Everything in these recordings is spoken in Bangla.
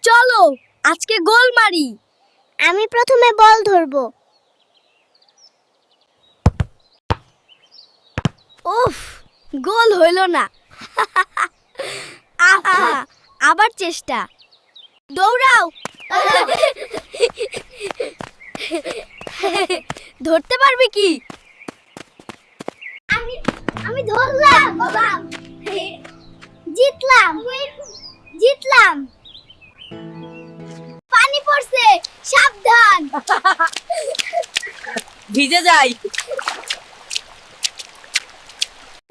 চলো আজকে গোল মারি। আমি প্রথমে বল ধরবো। উফ, গোল হইল না। আহা, আবার চেষ্টা। দৌড়াও। ধরতে পারবে কি? আমি ধরলাম। জিতলাম। জিতলাম। পানি পড়ছে, সাবধান। ভিজে যাই।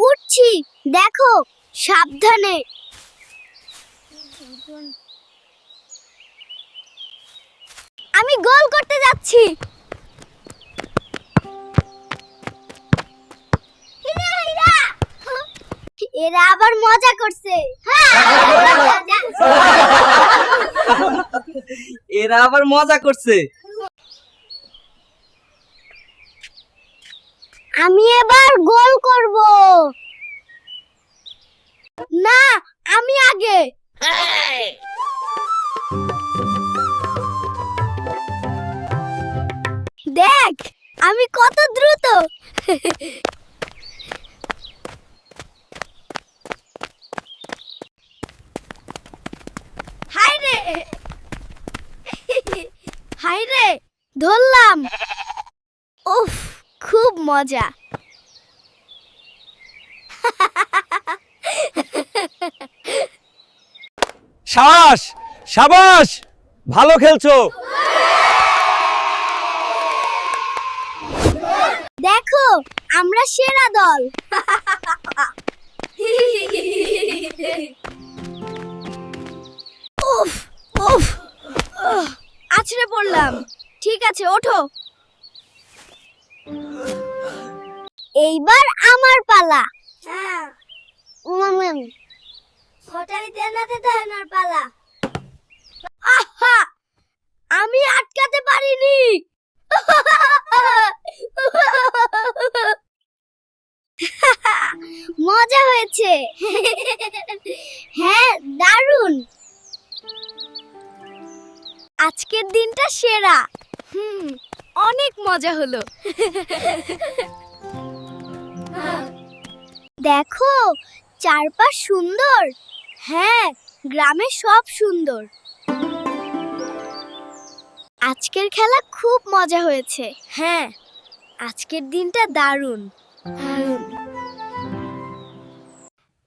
উঠছি, দেখো, সাবধানে। আমি গোল করতে যাচ্ছি। হিরা, হিরা। এরা আবার মজা করছে। এরা আবার মজা করছে। আমি এবার গোল করব। না, আমি আগে। দেখ আমি কত দ্রুত। হাই রে, হাই রে, ধরলাম। উফ, খুব মজা। সাবাস সাবাস, ভালো খেলছো। দেখো, আমরা সেরা দল। উফ উফ, আছড়ে পড়লাম। ঠিক আছে, ওঠো। এইবার আমার পালা। হ্যাঁ, হঠাৎ এনাতে তাহার পালা। আহা, আমি আটকাতে পারিনি। মজা হয়েছে। হ্যাঁ, দারুণ। আজকের দিনটা সেরা। অনেক মজা হলো। দেখো, চারপাশ সুন্দর। হ্যাঁ, গ্রামে সব সুন্দর। আজকের খেলা খুব মজা হয়েছে। হ্যাঁ, আজকের দিনটা দারুণ।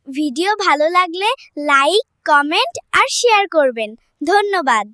ভিডিও ভালো লাগলে লাইক, কমেন্ট আর শেয়ার করবেন। ধন্যবাদ।